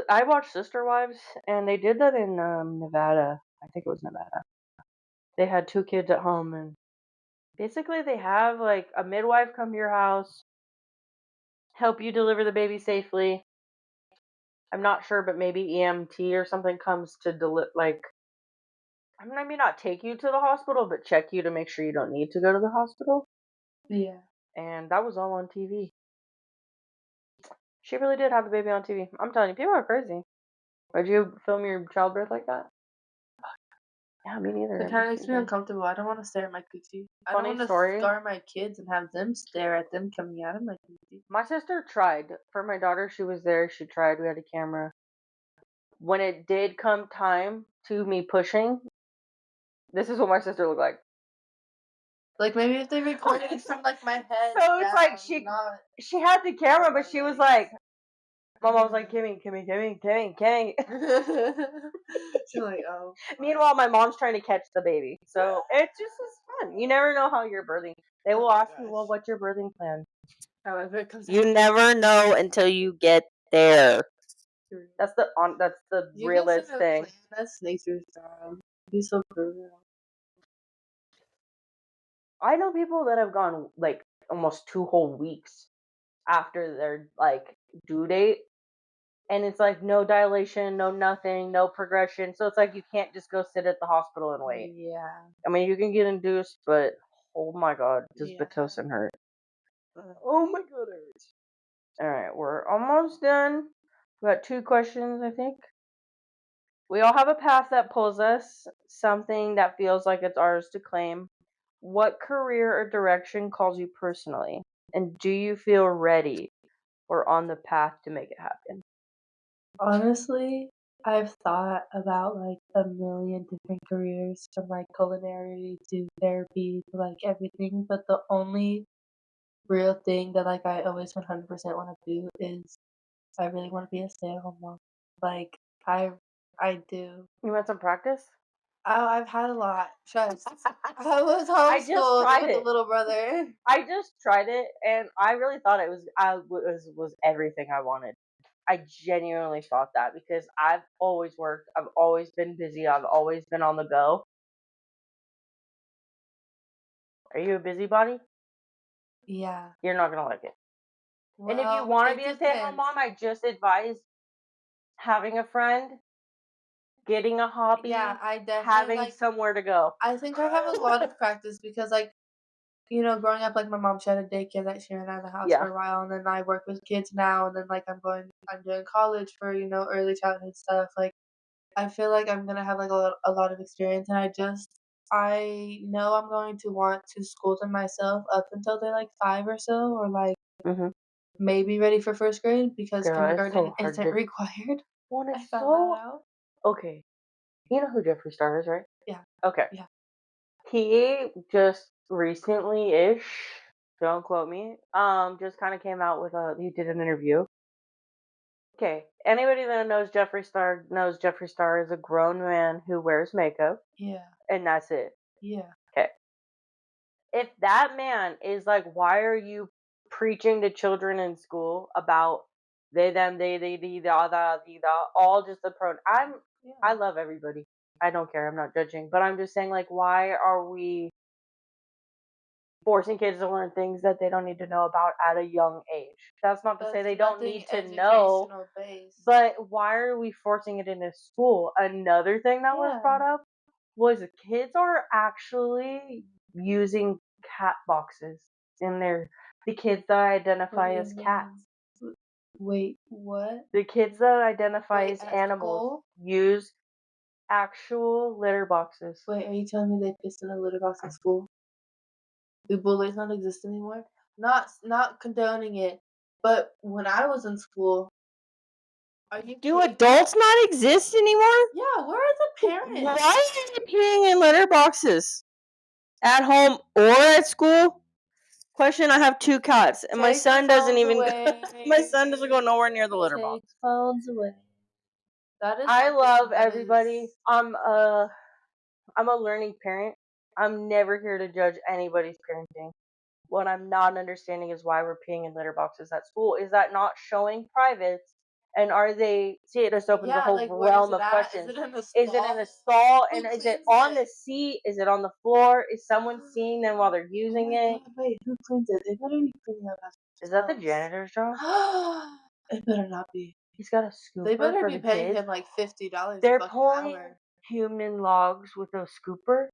I watched Sister Wives, and they did that in Nevada. I think it was Nevada. They had 2 kids at home, and basically they have like a midwife come to your house, help you deliver the baby safely. I'm not sure, but maybe EMT or something comes to like. I mean, maybe not take you to the hospital, but check you to make sure you don't need to go to the hospital. Yeah. And that was all on TV. She really did have the baby on TV. I'm telling you, people are crazy. Would you film your childbirth like that? Yeah, me neither. It It'd be kind of makes too me bad. uncomfortable. I don't want to stare at my coochie. I don't Funny want to story. scar my kids and have them stare at them coming out of my coochie. My sister tried. For my daughter, she was there. She tried. We had a camera. When it did come time to me pushing, this is what my sister looked like. Like maybe if they recorded it from like my head So it's like down, not she had the camera, from my but she was legs. like, Mama was like, Kimmy, Kimmy, Kimmy, Kimmy, Kimmy. She's like, oh. Meanwhile, my mom's trying to catch the baby. So it just is fun. You never know how you're birthing. They Oh will my ask you, well, gosh. what's your birthing plan? However, it comes You out. never know until you get there. True. That's the You guys realest have a thing. plan. That's nature's job. Be so brutal. I know people that have gone like almost 2 whole weeks after their like due date, and it's like no dilation, no nothing, no progression. So it's like you can't just go sit at the hospital and wait. Yeah. I mean, you can get induced, but oh my god, does Yeah. pitocin hurt? Oh my god, it hurts. All right, we're almost done. We got 2 questions, I think. We all have a path that pulls us, something that feels like it's ours to claim. What career or direction calls you personally? And do you feel ready or on the path to make it happen? Honestly, I've thought about like a million different careers from like culinary to therapy to like everything, but the only real thing that like I always 100% want to do is I really want to be a stay-at-home mom. Like I I do. You want some practice? Oh, I've had a lot. Trust. I was I just homeschooled tried with a it. little brother. I just tried it, and I really thought it was everything I wanted. I genuinely thought that because I've always worked, I've always been busy, I've always been on the go. Are you a busybody? Yeah. You're not gonna like it. And if you Well, want to it be a stay-at-home depends. mom, I just advise having a friend, getting a Yeah, hobby, I definitely having like somewhere to go. I think I have a lot of practice because like growing up, like my mom, she had a daycare that she ran out of the house for Yeah. a while, and then I work with kids now, and then like I'm doing college for early childhood stuff. Like I feel like I'm gonna have like a lot of experience, and I know I'm going to want to school them myself up until they're like 5 or so, or like Mhm. maybe ready for first grade because Girl, it's so kindergarten hard isn't to. required. Well, I it's found that so out. okay. You know who Jeffree Star is, right? Yeah, Okay. yeah, He just recently ish, don't quote me, just kind of came out with he did an interview. Okay. Anybody that knows Jeffree Star is a grown man who wears makeup, yeah, and that's it. yeah. Okay. If that man is like, why are you preaching to children in school about they, them, they, the, all just the pronoun? I Yeah. love everybody. I don't care. I'm not judging, but I'm just saying, like, why are we forcing kids to learn things that they don't need to know about at a young age? That's not to say That's they don't nothing need to know, educational based. but why are we forcing it into school? Another thing that was Yeah. brought up was kids are actually using cat boxes in the kids that What do identify you as mean? cats. Wait, what? The kids that identify Wait, as at animals school? use actual litter boxes. Wait, are you telling me they pissed in a litter box at school? Do bullies not exist anymore? Not condoning it, but when I was in school, are you Do kidding me? adults not exist anymore? Yeah, where are the Why parents? are they peeing in litter boxes? At home or at school? Question: I have 2 cats, and my Take the son doesn't phones even my away. son doesn't go nowhere near the litter Take box. the phones away. That is I one thing love that everybody. is I'm a learning parent. I'm never here to judge anybody's parenting. What I'm not understanding is why we're peeing in litter boxes at school. Is that not showing privates? And are they see it just opens a yeah, whole like where is realm it of at? Is questions. it in the Is it in stall? a stall Who and is it cleans on the it? seat? Is it on the floor? Is someone seeing them while they're Oh using my it? god, wait, who cleans it? They better be cleaning up Is that the after janitor's job? themselves. It better not be. He's got a They scooper better for be the paying kids. him like $50 a They're fucking pulling hour. human logs with a scooper.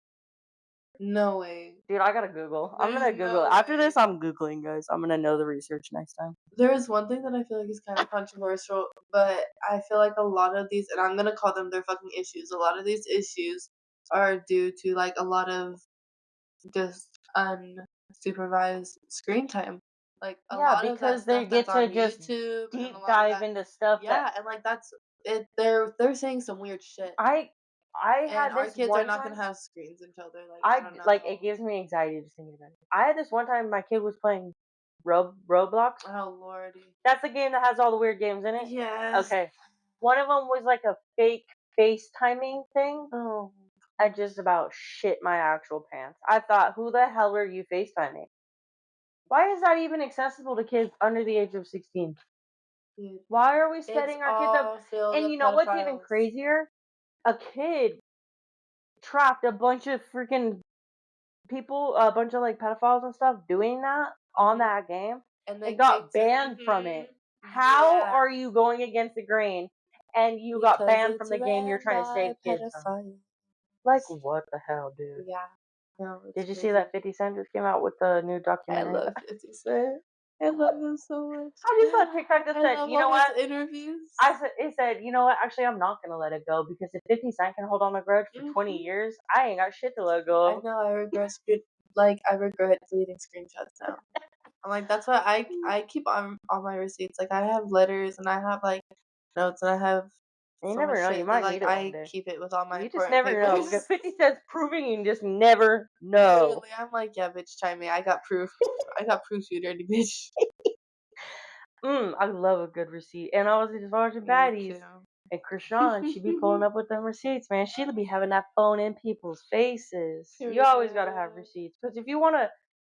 No way. Dude, I gotta Google. I'm There's gonna Google. no After this, way. I'm Googling, guys. I'm gonna know the research next time. There is one thing that I feel like is kind of controversial, but I feel like a lot of these, and I'm gonna call them their fucking issues. A lot of these issues are due to like a lot of just unsupervised screen time. Like a Yeah, lot of that because they stuff that's get to on just YouTube and a deep lot of dive that, into stuff that yeah, and like that's it. They're saying some weird shit, I I and had our this kids are one not gonna time. have screens until they're like I I don't like it know. gives me anxiety just thinking about it. I had this one time my kid was playing Roblox. Oh lordy. That's the game that has all the weird games in it. Yes. Okay. One of them was like a fake FaceTiming thing. Oh, I just about shit my actual pants. I thought, who the hell are you FaceTiming? Why is that even accessible to kids under the age of 16? dude. Why are we It's setting our kids up? all filled And with you know what's even pedophiles. crazier? A kid trapped a bunch of freaking people, a bunch of like pedophiles and stuff doing that on Mhm. that game And they and got kicked it. banned from Mhm. it. How Yeah. are you going against the grain and you got Because banned from it's the game you're ran trying to save by kids from? pedophiles. Like, what the hell, dude? Yeah. No, it's Did you see crazy. that 50 Cent just came out with the new I documentary? love 50 Cent. I love him so much. I just saw TikTok that I said, love you know all his what? interviews. It said, you know what? Actually, I'm not gonna let it go because if 50 Cent can hold on a grudge for 20 Mhm. years, I ain't got shit to let go I of. know I regret deleting screenshots now. I'm like that's why I keep on all my receipts. Like I have letters and I have like notes and I have You so much never know. You shit that might like need it one I day. keep it with all my You just important never know. papers. Because 50 Cent's proving you just never know. Literally, I'm like, yeah, bitch, chime me. I got proof. I got proof, you dirty bitch. I love a good receipt. And I was just watching Me baddies. too. And Krishan, she be pulling up with them receipts, man. She'll be having that phone in people's faces. You always gotta have Period. receipts. Because if you wanna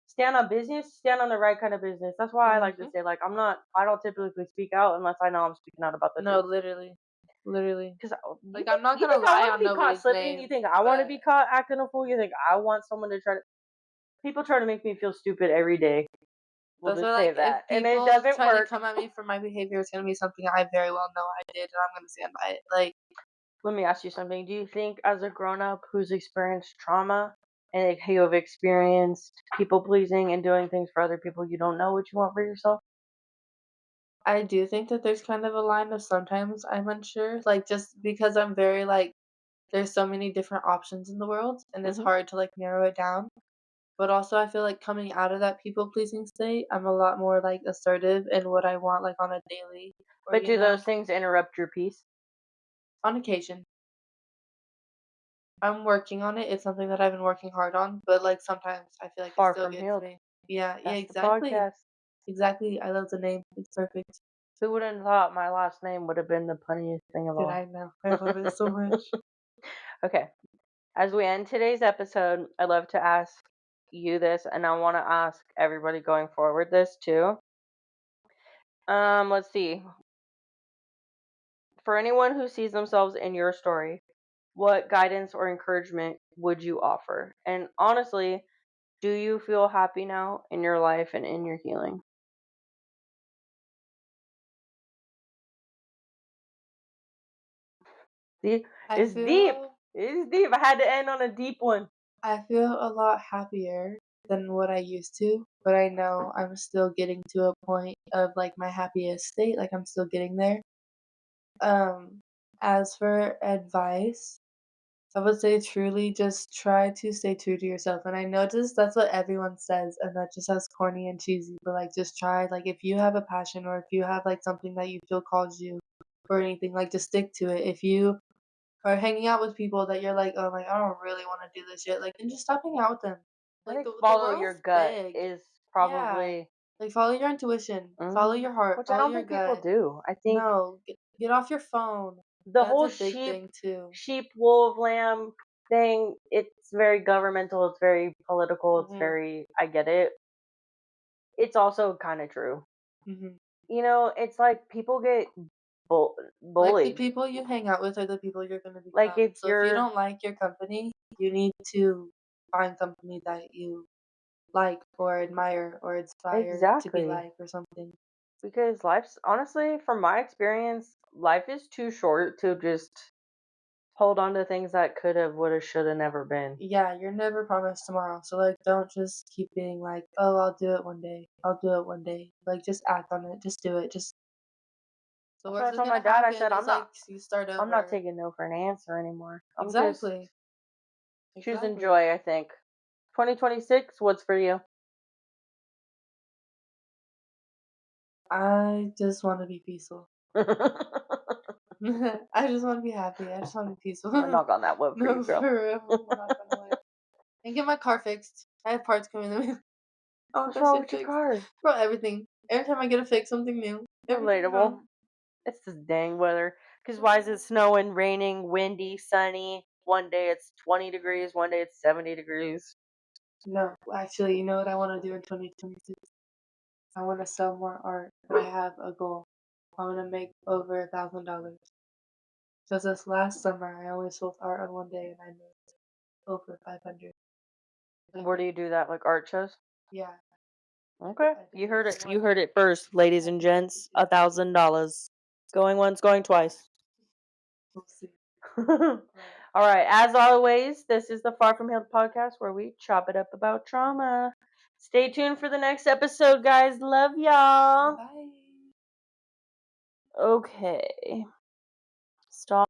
stand on business, stand on the right kind of business. That's why I like to Mhm. say, like, I don't typically speak out unless I know I'm speaking out about the No, truth. literally, literally. Because Like I'm not you gonna think I lie want to on be caught nobody's slipping? You name, think I want to but be caught acting a fool? You think I want someone to try to. People try to make me feel stupid every day. We'll that's why just say like if that. And it people doesn't try to work. come at me for my behavior, it's gonna be something I very well know I did, and I'm gonna stand by it. Like Let me ask you something. Do you think, as a grown up who's experienced trauma and you have experienced people pleasing and doing things for other people, you don't know what you want for yourself? I do think that there's kind of a line of sometimes I'm unsure, like just because I'm very like there's so many different options in the world, and it's Hmm. hard to like narrow it down. But also, I feel like coming out of that people pleasing state, I'm a lot more like assertive in what I want, like on a daily or But do those things interrupt your peace? on occasion. I'm working on it. It's something that I've been working hard on, but like sometimes I feel like it Far still from gets healed. me. Yeah, yeah, That's the exactly. podcast. Exactly. I love the name. It's perfect. Who would have thought my last name would have been the punniest thing of Dude, all? I know. I love it so much. Okay. As we end today's episode, I'd love to ask you this, and I want to ask everybody going forward this too. Let's see. For anyone who sees themselves in your story, what guidance or encouragement would you offer? And honestly, do you feel happy now in your life and in your healing? See, I it's deep. feel It's deep. I had to end on a deep one. I feel a lot happier than what I used to, but I know I'm still getting to a point of like my happiest state, like I'm still getting there. Um, as for advice, I would say truly just try to stay true to yourself. And I know just that's what everyone says, and that just sounds corny and cheesy, but like just try. Like if you have a passion or if you have like something that you feel calls you or anything, like just stick to it. If you are hanging out with people that you're like, oh, like I don't really want to do this shit, like then just stop hanging out with them. I Like think the follow your world's gut big. is. Yeah. probably. Like, follow your intuition, follow your heart, Which I follow don't your think people gut. do. I think No, get off your phone. the That's whole a big thing too. sheep, wolf, lamb thing, it's very governmental, it's very political, it's Mhm, very, I get it. It's also kind of true. mhm. It's like people get Like, the bullied. people you hang out with are the people you're gonna Like become. if So if you you're don't like your company, you need to find company that you like or admire or inspire to be exactly, like or something. because life's honestly, from my experience, life is too short to just hold on to things that could have, would have, should have never been. Yeah, you're never promised tomorrow. So, like, don't just keep being like, "Oh, I'll do it one day. I'll do it one day." Like, just act on it. Just do it. Just the That's what worst I that's told my gonna dad. I happen said, is like you start I'm not over. taking no for an answer anymore. I'm just Exactly. choosing Exactly. joy, I think. 2026, what's for you? I just want to be peaceful. I'm I just want to be happy. I just want to be gonna peaceful. knock on that wood for you, No, girl. for real. I'm not gonna wait. And get my car fixed. I have parts coming in. I want What's that wrong shit with your fixed. car? Bro, everything. Every time I get a fix, something new. Everything's Relatable. wrong. It's this dang weather. Because why is it snowing, raining, windy, sunny? One day it's 20 degrees, one day it's 70 degrees. No, actually, you know what I want to do in 2026? I want to sell more art. I have a goal. I want to make over $1,000. Because this last summer, I only sold art on one day and I made over 500. Where do you do that? Like art shows? Yeah, Okay. I You did heard it. You one. heard it first, ladies I and did gents. yeah, $1,000. Going once, going twice. we'll see. Right. All right. As always, this is the Far From Healed podcast where we chop it up about trauma. Stay tuned for the next episode, guys. Love y'all. Bye. Okay. Stop.